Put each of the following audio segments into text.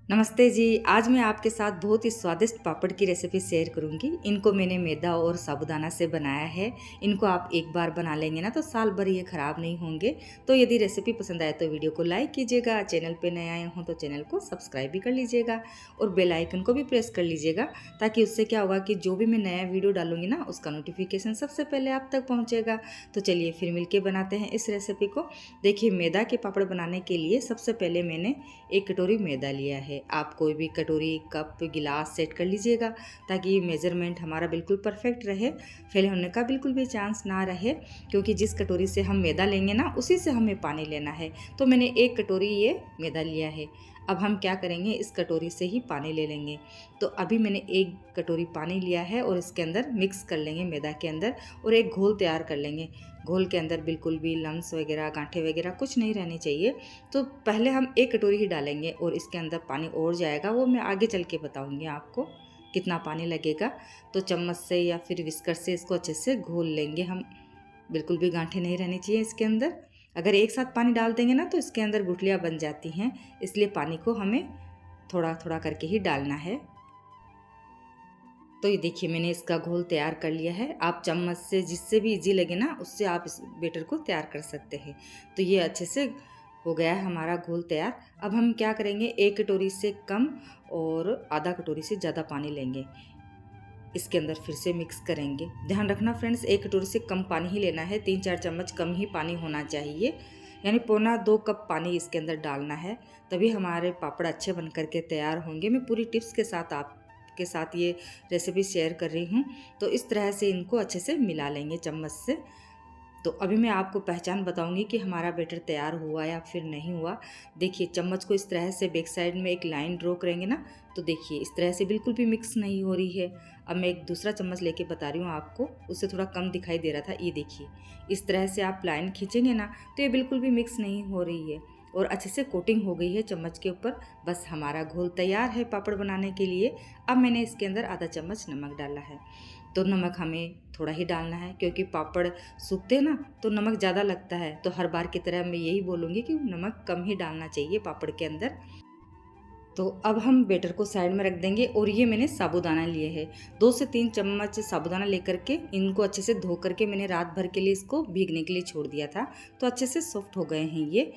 नमस्ते जी। आज मैं आपके साथ बहुत ही स्वादिष्ट पापड़ की रेसिपी शेयर करूंगी। इनको मैंने मैदा और साबूदाना से बनाया है। इनको आप एक बार बना लेंगे ना तो साल भर ये ख़राब नहीं होंगे। तो यदि रेसिपी पसंद आए तो वीडियो को लाइक कीजिएगा, चैनल पे नए आए हों तो चैनल को सब्सक्राइब भी कर लीजिएगा और बेल आइकन को भी प्रेस कर लीजिएगा, ताकि उससे क्या होगा कि जो भी मैं नया वीडियो डालूंगी ना उसका नोटिफिकेशन सबसे पहले आप तक पहुँचेगा। तो चलिए फिर मिलके बनाते हैं इस रेसिपी को। देखिए, मैदा के पापड़ बनाने के लिए सबसे पहले मैंने 1 कटोरी मैदा लिया है। आप कोई भी कटोरी, कप, गिलास सेट कर लीजिएगा ताकि मेज़रमेंट हमारा बिल्कुल परफेक्ट रहे, फेल होने का बिल्कुल भी चांस ना रहे, क्योंकि जिस कटोरी से हम मैदा लेंगे ना उसी से हमें पानी लेना है। तो मैंने 1 कटोरी ये मैदा लिया है। अब हम क्या करेंगे, इस कटोरी से ही पानी ले लेंगे। तो अभी मैंने 1 कटोरी पानी लिया है और इसके अंदर मिक्स कर लेंगे मैदा के अंदर और एक घोल तैयार कर लेंगे। घोल के अंदर बिल्कुल भी लम्स वगैरह, गांठे वगैरह कुछ नहीं रहने चाहिए। तो पहले हम 1 कटोरी ही डालेंगे और इसके अंदर पानी और जाएगा, वो मैं आगे चल के बताऊँगी आपको कितना पानी लगेगा। तो चम्मच से या फिर विस्कर से इसको अच्छे से घोल लेंगे हम। बिल्कुल भी गांठें नहीं रहनी चाहिए इसके अंदर। अगर एक साथ पानी डाल देंगे ना तो इसके अंदर गुठलियाँ बन जाती हैं, इसलिए पानी को हमें थोड़ा थोड़ा करके ही डालना है। तो ये देखिए, मैंने इसका घोल तैयार कर लिया है। आप चम्मच से जिससे भी इजी लगे ना उससे आप इस बैटर को तैयार कर सकते हैं। तो ये अच्छे से हो गया है हमारा घोल तैयार। अब हम क्या करेंगे, 1 कटोरी से कम और आधा कटोरी से ज़्यादा पानी लेंगे, इसके अंदर फिर से मिक्स करेंगे। ध्यान रखना फ्रेंड्स, 1 कटोरी से कम पानी ही लेना है, 3-4 चम्मच कम ही पानी होना चाहिए, यानी पौना 2 कप पानी इसके अंदर डालना है, तभी हमारे पापड़ अच्छे बन करके तैयार होंगे। मैं पूरी टिप्स के साथ आपके साथ ये रेसिपी शेयर कर रही हूँ। तो इस तरह से इनको अच्छे से मिला लेंगे चम्मच से। तो अभी मैं आपको पहचान बताऊंगी कि हमारा बैटर तैयार हुआ या फिर नहीं हुआ। देखिए, चम्मच को इस तरह से बैक साइड में एक लाइन ड्रॉ करेंगे ना, तो देखिए इस तरह से बिल्कुल भी मिक्स नहीं हो रही है। अब मैं एक दूसरा चम्मच लेके बता रही हूँ आपको, उससे थोड़ा कम दिखाई दे रहा था। ये देखिए, इस तरह से आप लाइन खींचेंगे ना तो ये बिल्कुल भी मिक्स नहीं हो रही है और अच्छे से कोटिंग हो गई है चम्मच के ऊपर। बस हमारा घोल तैयार है पापड़ बनाने के लिए। अब मैंने इसके अंदर आधा चम्मच नमक डाला है। तो नमक हमें थोड़ा ही डालना है, क्योंकि पापड़ सूखते हैं ना तो नमक ज़्यादा लगता है। तो हर बार की तरह मैं यही बोलूँगी कि नमक कम ही डालना चाहिए पापड़ के अंदर। तो अब हम बैटर को साइड में रख देंगे और ये मैंने साबूदाना लिए है। 2 से 3 चम्मच साबूदाना लेकर के इनको अच्छे से धो करके मैंने रात भर के लिए इसको भीगने के लिए छोड़ दिया था, तो अच्छे से सॉफ्ट हो गए हैं ये।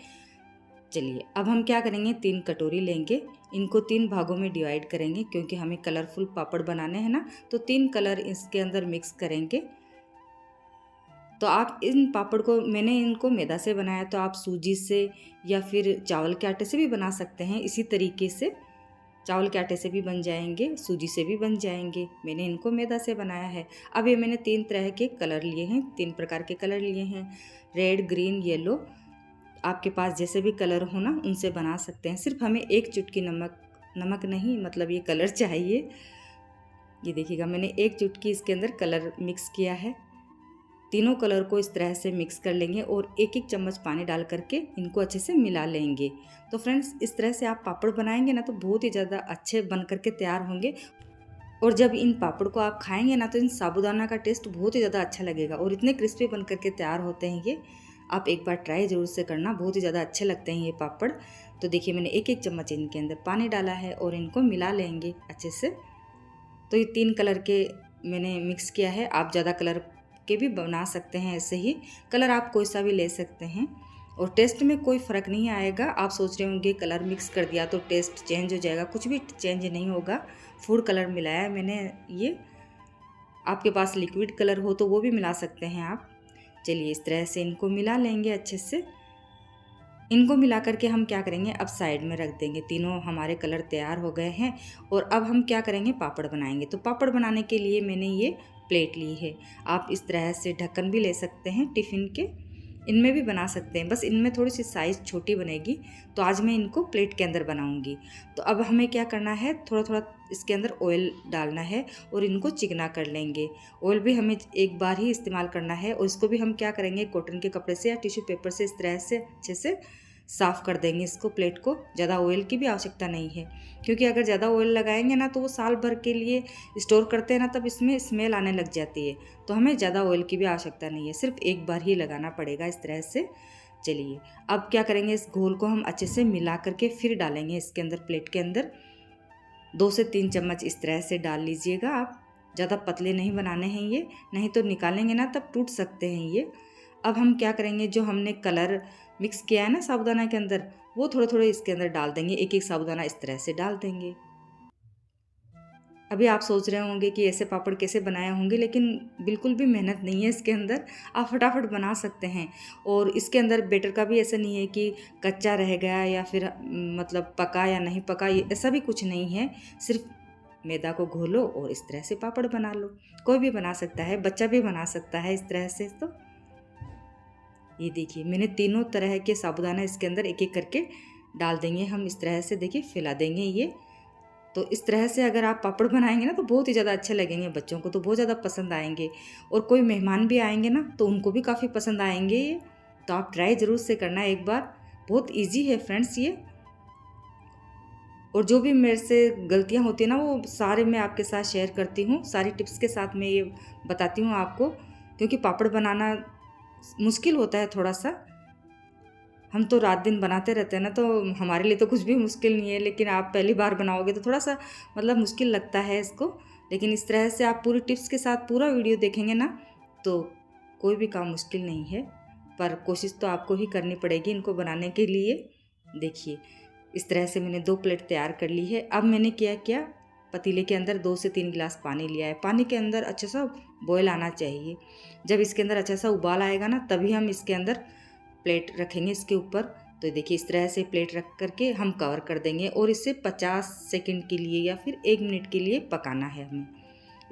चलिए, अब हम क्या करेंगे, 3 कटोरी लेंगे, इनको 3 भागों में डिवाइड करेंगे, क्योंकि हमें कलरफुल पापड़ बनाने हैं ना, तो 3 कलर इसके अंदर मिक्स करेंगे। तो आप इन पापड़ को, मैंने इनको मैदा से बनाया, तो आप सूजी से या फिर चावल के आटे से भी बना सकते हैं। इसी तरीके से चावल के आटे से भी बन जाएंगे, सूजी से भी बन जाएंगे। मैंने इनको मैदा से बनाया है। अब ये मैंने 3 तरह के कलर लिए हैं, 3 प्रकार के कलर लिए हैं, रेड, ग्रीन, येलो। आपके पास जैसे भी कलर हो ना उनसे बना सकते हैं। सिर्फ हमें 1 चुटकी नमक नहीं, मतलब ये कलर चाहिए। ये देखिएगा, मैंने 1 चुटकी इसके अंदर कलर मिक्स किया है। तीनों कलर को इस तरह से मिक्स कर लेंगे और 1-1 चम्मच पानी डाल करके इनको अच्छे से मिला लेंगे। तो फ्रेंड्स, इस तरह से आप पापड़ बनाएंगे ना तो बहुत ही ज़्यादा अच्छे बन करके तैयार होंगे। और जब इन पापड़ को आप खाएंगे ना तो इन साबूदाना का टेस्ट बहुत ही ज़्यादा अच्छा लगेगा और इतने क्रिस्पी बन करके तैयार होते हैं ये। आप एक बार ट्राई ज़रूर से करना, बहुत ही ज़्यादा अच्छे लगते हैं ये पापड़। तो देखिए, मैंने 1-1 चम्मच इनके अंदर पानी डाला है और इनको मिला लेंगे अच्छे से। तो ये 3 कलर के मैंने मिक्स किया है। आप ज़्यादा कलर के भी बना सकते हैं, ऐसे ही कलर आप कोई सा भी ले सकते हैं और टेस्ट में कोई फ़र्क नहीं आएगा। आप सोच रहे होंगे कलर मिक्स कर दिया तो टेस्ट चेंज हो जाएगा, कुछ भी चेंज नहीं होगा। फूड कलर मिलाया है मैंने ये। आपके पास लिक्विड कलर हो तो वो भी मिला सकते हैं आप। चलिए, इस तरह से इनको मिला लेंगे अच्छे से। इनको मिला करके हम क्या करेंगे, अब साइड में रख देंगे। तीनों हमारे कलर तैयार हो गए हैं और अब हम क्या करेंगे, पापड़ बनाएंगे। तो पापड़ बनाने के लिए मैंने ये प्लेट ली है। आप इस तरह से ढक्कन भी ले सकते हैं टिफ़िन के, इनमें भी बना सकते हैं, बस इनमें थोड़ी सी साइज़ छोटी बनेगी। तो आज मैं इनको प्लेट के अंदर बनाऊंगी। तो अब हमें क्या करना है, थोड़ा थोड़ा इसके अंदर ऑयल डालना है और इनको चिकना कर लेंगे। ऑयल भी हमें एक बार ही इस्तेमाल करना है और इसको भी हम क्या करेंगे, कॉटन के कपड़े से या टिश्यू पेपर से इस तरह से अच्छे से साफ़ कर देंगे इसको, प्लेट को। ज़्यादा ऑयल की भी आवश्यकता नहीं है, क्योंकि अगर ज़्यादा ऑयल लगाएंगे ना तो वो साल भर के लिए स्टोर करते हैं ना, तब इसमें स्मेल आने लग जाती है। तो हमें ज़्यादा ऑयल की भी आवश्यकता नहीं है, सिर्फ एक बार ही लगाना पड़ेगा इस तरह से। चलिए अब क्या करेंगे, इस घोल को हम अच्छे से मिला करके फिर डालेंगे इसके अंदर, प्लेट के अंदर 2 से 3 चम्मच इस तरह से डाल लीजिएगा आप। ज़्यादा पतले नहीं बनाने हैं ये, नहीं तो निकालेंगे ना तब टूट सकते हैं ये। अब हम क्या करेंगे, जो हमने कलर मिक्स किया है ना साबूदाना के अंदर, वो थोड़े थोड़े इसके अंदर डाल देंगे, एक एक साबूदाना इस तरह से डाल देंगे। अभी आप सोच रहे होंगे कि ऐसे पापड़ कैसे बनाए होंगे, लेकिन बिल्कुल भी मेहनत नहीं है इसके अंदर, आप फटाफट बना सकते हैं। और इसके अंदर बेटर का भी ऐसा नहीं है कि कच्चा रह गया या फिर मतलब पका या नहीं पका, ऐसा भी कुछ नहीं है। सिर्फ मैदा को घोलो और इस तरह से पापड़ बना लो। कोई भी बना सकता है, बच्चा भी बना सकता है इस तरह से। तो ये देखिए मैंने तीनों तरह के साबूदाना इसके अंदर एक एक करके डाल देंगे हम इस तरह से, देखिए फैला देंगे ये। तो इस तरह से अगर आप पापड़ बनाएंगे ना तो बहुत ही ज़्यादा अच्छे लगेंगे, बच्चों को तो बहुत ज़्यादा पसंद आएंगे। और कोई मेहमान भी आएंगे ना तो उनको भी काफ़ी पसंद आएंगे ये। तो आप ट्राई ज़रूर से करना एक बार, बहुत ईजी है फ्रेंड्स ये। और जो भी मेरे से गलतियाँ होती हैं ना वो सारे मैं आपके साथ शेयर करती हूँ, सारी टिप्स के साथ मैं ये बताती हूँ आपको, क्योंकि पापड़ बनाना मुश्किल होता है थोड़ा सा। हम तो रात दिन बनाते रहते हैं ना, तो हमारे लिए तो कुछ भी मुश्किल नहीं है, लेकिन आप पहली बार बनाओगे तो थोड़ा सा मतलब मुश्किल लगता है इसको। लेकिन इस तरह से आप पूरी टिप्स के साथ पूरा वीडियो देखेंगे ना तो कोई भी काम मुश्किल नहीं है, पर कोशिश तो आपको ही करनी पड़ेगी इनको बनाने के लिए। देखिए इस तरह से मैंने 2 प्लेट तैयार कर ली है। अब मैंने क्या पतीले के अंदर 2 से 3 गिलास पानी लिया है। पानी के अंदर अच्छा सा बॉयल आना चाहिए। जब इसके अंदर अच्छा सा उबाल आएगा ना तभी हम इसके अंदर प्लेट रखेंगे इसके ऊपर। तो देखिए इस तरह से प्लेट रख करके हम कवर कर देंगे और इसे 50 सेकंड के लिए या फिर 1 मिनट के लिए पकाना है, हमें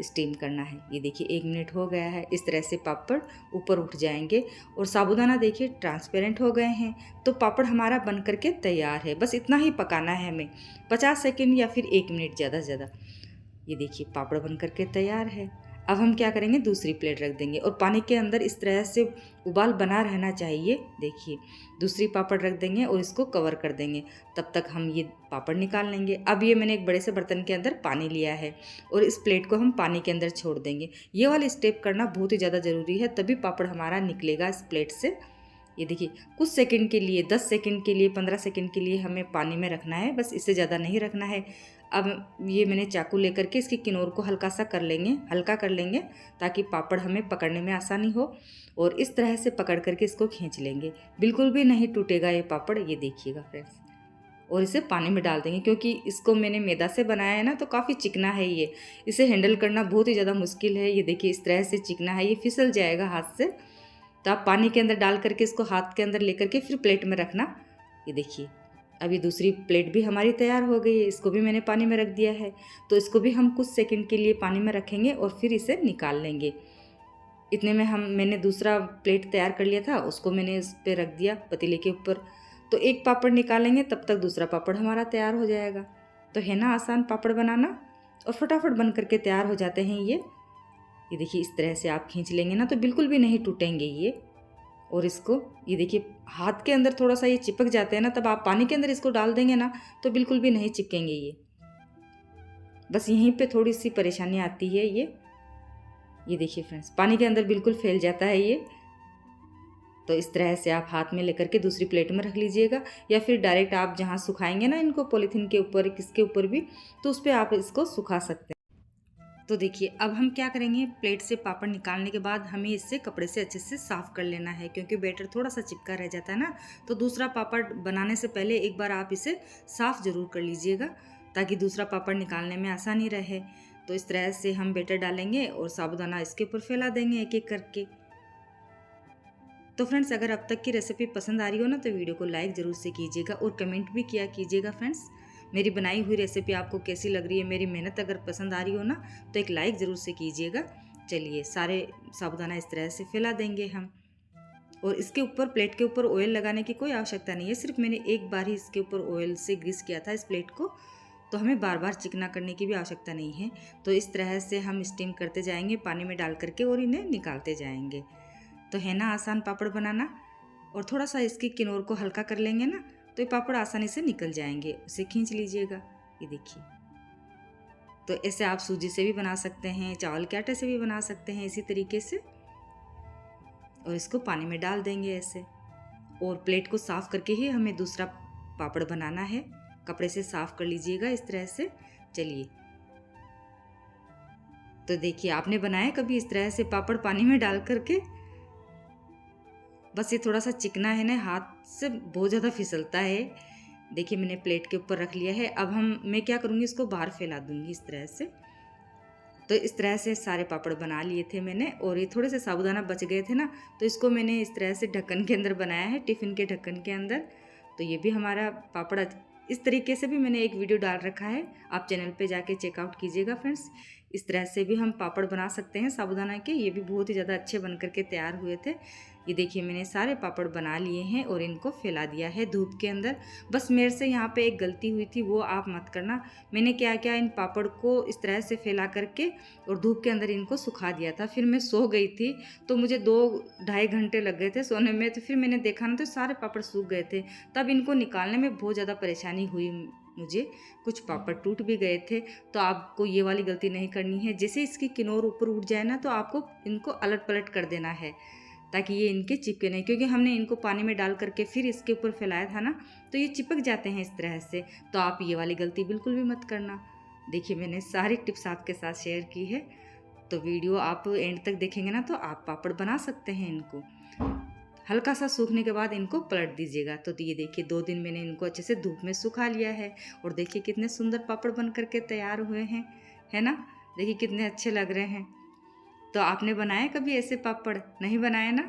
स्टीम करना है। ये देखिए 1 मिनट हो गया है, इस तरह से पापड़ ऊपर उठ जाएंगे और साबूदाना देखिए ट्रांसपेरेंट हो गए हैं। तो पापड़ हमारा बन करके तैयार है, बस इतना ही पकाना है हमें, 50 सेकंड या फिर 1 मिनट ज़्यादा से ज़्यादा। ये देखिए पापड़ बन करके तैयार है। अब हम क्या करेंगे, दूसरी प्लेट रख देंगे और पानी के अंदर इस तरह से उबाल बना रहना चाहिए। देखिए दूसरी पापड़ रख देंगे और इसको कवर कर देंगे, तब तक हम ये पापड़ निकाल लेंगे। अब ये मैंने एक बड़े से बर्तन के अंदर पानी लिया है और इस प्लेट को हम पानी के अंदर छोड़ देंगे। ये वाला स्टेप करना बहुत ही ज़्यादा ज़रूरी है, तभी पापड़ हमारा निकलेगा इस प्लेट से। ये देखिए कुछ सेकंड के लिए, 10 सेकंड के लिए, 15 सेकंड के लिए हमें पानी में रखना है, बस इससे ज़्यादा नहीं रखना है। अब ये मैंने चाकू लेकर के इसकी किनारों को हल्का सा कर लेंगे, हल्का कर लेंगे, ताकि पापड़ हमें पकड़ने में आसानी हो। और इस तरह से पकड़ करके इसको खींच लेंगे, बिल्कुल भी नहीं टूटेगा ये पापड़। ये देखिएगा फ्रेंड्स, और इसे पानी में डाल देंगे, क्योंकि इसको मैंने मैदा से बनाया है ना तो काफ़ी चिकना है ये, इसे हैंडल करना बहुत ही ज़्यादा मुश्किल है। ये देखिए इस तरह से चिकना है, ये फिसल जाएगा हाथ से। तो आप पानी के अंदर डाल करके इसको हाथ के अंदर लेकर के फिर प्लेट में रखना। ये देखिए अभी दूसरी प्लेट भी हमारी तैयार हो गई है, इसको भी मैंने पानी में रख दिया है। तो इसको भी हम कुछ सेकंड के लिए पानी में रखेंगे और फिर इसे निकाल लेंगे। इतने में मैंने दूसरा प्लेट तैयार कर लिया था, उसको मैंने इस पर रख दिया पतीले के ऊपर। तो एक पापड़ निकालेंगे तब तक दूसरा पापड़ हमारा तैयार हो जाएगा। तो है ना आसान पापड़ बनाना, और फटाफट बन करके तैयार हो जाते हैं ये देखिए इस तरह से आप खींच लेंगे ना तो बिल्कुल भी नहीं टूटेंगे ये। और इसको ये देखिए हाथ के अंदर थोड़ा सा ये चिपक जाते हैं ना, तब आप पानी के अंदर इसको डाल देंगे ना तो बिल्कुल भी नहीं चिपकेंगे ये। बस यहीं पे थोड़ी सी परेशानी आती है ये देखिए फ्रेंड्स, पानी के अंदर बिल्कुल फैल जाता है ये। तो इस तरह से आप हाथ में लेकर के दूसरी प्लेट में रख लीजिएगा, या फिर डायरेक्ट आप जहाँ सुखाएंगे ना इनको पॉलीथीन के ऊपर, किसके ऊपर भी, तो उस पर आप इसको सुखा सकते हैं। तो देखिए अब हम क्या करेंगे, प्लेट से पापड़ निकालने के बाद हमें इससे कपड़े से अच्छे से साफ़ कर लेना है, क्योंकि बैटर थोड़ा सा चिपका रह जाता है ना। तो दूसरा पापड़ बनाने से पहले एक बार आप इसे साफ़ ज़रूर कर लीजिएगा, ताकि दूसरा पापड़ निकालने में आसानी रहे। तो इस तरह से हम बैटर डालेंगे और साबूदाना इसके ऊपर फैला देंगे एक एक करके। तो फ्रेंड्स अगर अब तक की रेसिपी पसंद आ रही हो ना तो वीडियो को लाइक ज़रूर से कीजिएगा और कमेंट भी किया कीजिएगा फ्रेंड्स। मेरी बनाई हुई रेसिपी आपको कैसी लग रही है, मेरी मेहनत अगर पसंद आ रही हो ना तो एक लाइक ज़रूर से कीजिएगा। चलिए सारे साबूदाना इस तरह से फैला देंगे हम, और इसके ऊपर प्लेट के ऊपर ऑयल लगाने की कोई आवश्यकता नहीं है, सिर्फ मैंने एक बार ही इसके ऊपर ऑयल से ग्रीस किया था इस प्लेट को, तो हमें बार बार चिकना करने की भी आवश्यकता नहीं है। तो इस तरह से हम स्टीम करते जाएंगे पानी में डाल करके और इन्हें निकालते जाएंगे। तो है ना आसान पापड़ बनाना, और थोड़ा सा इसकी किनारों को हल्का कर लेंगे ना तो ये पापड़ आसानी से निकल जाएंगे, उसे खींच लीजिएगा। ये देखिए, तो ऐसे आप सूजी से भी बना सकते हैं, चावल के आटे से भी बना सकते हैं इसी तरीके से। और इसको पानी में डाल देंगे ऐसे, और प्लेट को साफ़ करके ही हमें दूसरा पापड़ बनाना है। कपड़े से साफ़ कर लीजिएगा इस तरह से। चलिए, तो देखिए, आपने बनाया कभी इस तरह से पापड़ पानी में डाल करके? बस ये थोड़ा सा चिकना है ना, हाथ से बहुत ज़्यादा फिसलता है। देखिए, मैंने प्लेट के ऊपर रख लिया है। अब मैं क्या करूँगी, इसको बाहर फैला दूँगी इस तरह से। तो इस तरह से सारे पापड़ बना लिए थे मैंने, और ये थोड़े से साबूदाना बच गए थे ना, तो इसको मैंने इस तरह से ढक्कन के अंदर बनाया है, टिफ़िन के ढक्कन के अंदर। तो ये भी हमारा पापड़ इस तरीके से भी मैंने एक वीडियो डाल रखा है, आप चैनल पे जाके चेकआउट कीजिएगा फ्रेंड्स। इस तरह से भी हम पापड़ बना सकते हैं साबूदाना के। ये भी बहुत ही ज़्यादा अच्छे बन करके तैयार हुए थे। ये देखिए, मैंने सारे पापड़ बना लिए हैं और इनको फैला दिया है धूप के अंदर। बस मेरे से यहाँ पे एक गलती हुई थी, वो आप मत करना। मैंने क्या किया, इन पापड़ को इस तरह से फैला करके और धूप के अंदर इनको सुखा दिया था। फिर मैं सो गई थी, तो मुझे 2-2.5 घंटे लग गए थे सोने में। तो फिर मैंने देखा ना, तो सारे पापड़ सूख गए थे। तब इनको निकालने में बहुत ज़्यादा परेशानी हुई मुझे, कुछ पापड़ टूट भी गए थे। तो आपको ये वाली गलती नहीं करनी है। जैसे इसकी किनार ऊपर उठ जाए ना, तो आपको इनको अलट पलट कर देना है, ताकि ये इनके चिपके नहीं, क्योंकि हमने इनको पानी में डाल करके फिर इसके ऊपर फैलाया था ना, तो ये चिपक जाते हैं इस तरह से। तो आप ये वाली गलती बिल्कुल भी मत करना। देखिए, मैंने सारी टिप्स आपके साथ शेयर की है। तो वीडियो आप एंड तक देखेंगे ना, तो आप पापड़ बना सकते हैं इनको। हल्का सा सूखने के बाद इनको पलट दीजिएगा। तो ये देखिए, 2 दिन मैंने इनको अच्छे से धूप में सुखा लिया है, और देखिए कितने सुंदर पापड़ बन करके तैयार हुए हैं, है ना? देखिए कितने अच्छे लग रहे हैं। तो आपने बनाया कभी ऐसे पापड़? नहीं बनाया ना?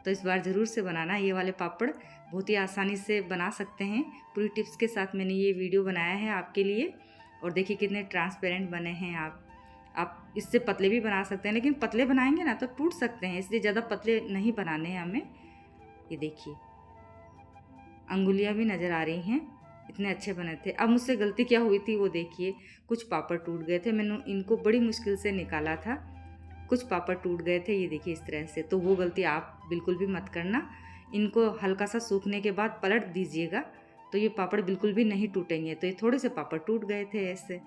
तो इस बार ज़रूर से बनाना। ये वाले पापड़ बहुत ही आसानी से बना सकते हैं। पूरी टिप्स के साथ मैंने ये वीडियो बनाया है आपके लिए। और देखिए कितने ट्रांसपेरेंट बने हैं। आप इससे पतले भी बना सकते हैं, लेकिन पतले बनाएंगे ना तो टूट सकते हैं, इसलिए ज़्यादा पतले नहीं बनाने हैं हमें। ये देखिए, अंगुलियां भी नज़र आ रही हैं, इतने अच्छे बने थे। अब मुझसे गलती क्या हुई थी वो देखिए, कुछ पापड़ टूट गए थे। मैंने इनको बड़ी मुश्किल से निकाला था, कुछ पापड़ टूट गए थे। ये देखिए इस तरह से। तो वो गलती आप बिल्कुल भी मत करना। इनको हल्का सा सूखने के बाद पलट दीजिएगा, तो ये पापड़ बिल्कुल भी नहीं टूटेंगे। तो ये थोड़े से पापड़ टूट गए थे ऐसे।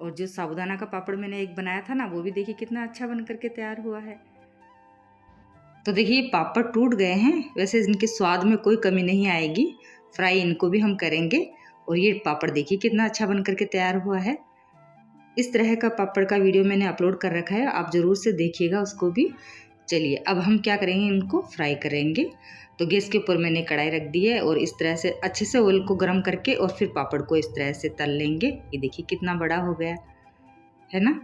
और जो साबूदाना का पापड़ मैंने एक बनाया था ना, वो भी देखिए कितना अच्छा बन करके तैयार हुआ है। तो देखिए, पापड़ टूट गए हैं, वैसे इनके स्वाद में कोई कमी नहीं आएगी। फ्राई इनको भी हम करेंगे। और ये पापड़ देखिए कितना अच्छा बन करके तैयार हुआ है। इस तरह का पापड़ का वीडियो मैंने अपलोड कर रखा है, आप ज़रूर से देखिएगा उसको भी। चलिए, अब हम क्या करेंगे, इनको फ्राई करेंगे। तो गैस के ऊपर मैंने कढ़ाई रख दी है, और इस तरह से अच्छे से ऑयल को गर्म करके और फिर पापड़ को इस तरह से तल लेंगे। ये देखिए कितना बड़ा हो गया है ना।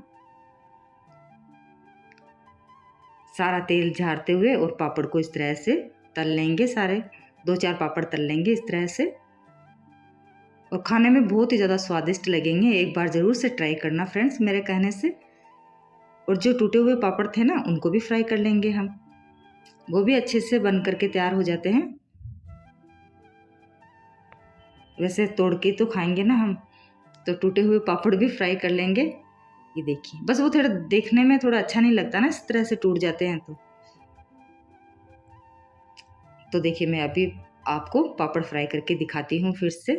सारा तेल झाड़ते हुए और पापड़ को इस तरह से तल लेंगे। सारे 2-4 पापड़ तल लेंगे इस तरह से, और खाने में बहुत ही ज़्यादा स्वादिष्ट लगेंगे। एक बार ज़रूर से ट्राई करना फ्रेंड्स मेरे कहने से। और जो टूटे हुए पापड़ थे ना, उनको भी फ्राई कर लेंगे हम, वो भी अच्छे से बन करके तैयार हो जाते हैं। वैसे तोड़ के तो खाएंगे ना हम, तो टूटे हुए पापड़ भी फ्राई कर लेंगे। ये देखिए, बस वो थोड़ा देखने में थोड़ा अच्छा नहीं लगता ना, इस तरह से टूट जाते हैं। तो देखिए, मैं अभी आपको पापड़ फ्राई करके दिखाती हूँ फिर से।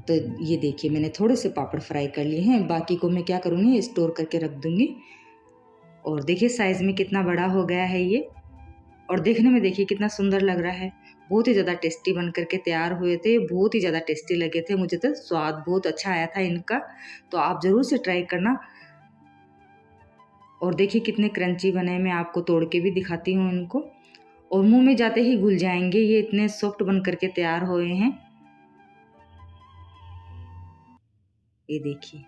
तो ये देखिए, मैंने थोड़े से पापड़ फ्राई कर लिए हैं, बाकी को मैं क्या करूँगी, स्टोर करके रख दूँगी। और देखिए साइज़ में कितना बड़ा हो गया है ये, और देखने में देखिए कितना सुंदर लग रहा है। बहुत ही ज़्यादा टेस्टी बन करके तैयार हुए थे, बहुत ही ज़्यादा टेस्टी लगे थे मुझे, तो स्वाद बहुत अच्छा आया था इनका। तो आप ज़रूर से ट्राई करना। और देखिए कितने क्रंची बने, मैं आपको तोड़ के भी दिखाती हूँ इनको। और मुंह में जाते ही घुल जाएंगे, ये इतने सॉफ्ट बन करके तैयार हुए हैं। ये देखिए,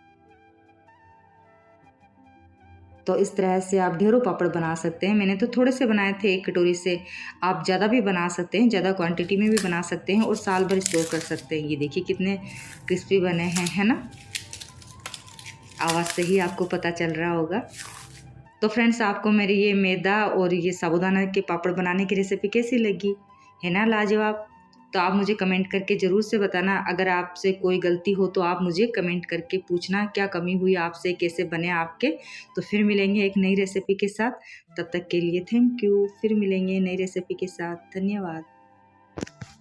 तो इस तरह से आप ढेरों पापड़ बना सकते हैं। मैंने तो थोड़े से बनाए थे, 1 कटोरी से। आप ज़्यादा भी बना सकते हैं, ज़्यादा क्वांटिटी में भी बना सकते हैं, और साल भर स्टोर कर सकते हैं। ये देखिए कितने क्रिस्पी बने हैं, है ना? आवाज़ से ही आपको पता चल रहा होगा। तो फ्रेंड्स, आपको मेरी ये मैदा और ये साबूदाना के पापड़ बनाने की रेसिपी कैसी लगी, है ना लाजवाब? तो आप मुझे कमेंट करके ज़रूर से बताना। अगर आपसे कोई गलती हो तो आप मुझे कमेंट करके पूछना, क्या कमी हुई आपसे, कैसे बने आपके। तो फिर मिलेंगे एक नई रेसिपी के साथ। तब तक के लिए थैंक यू। फिर मिलेंगे नई रेसिपी के साथ। धन्यवाद।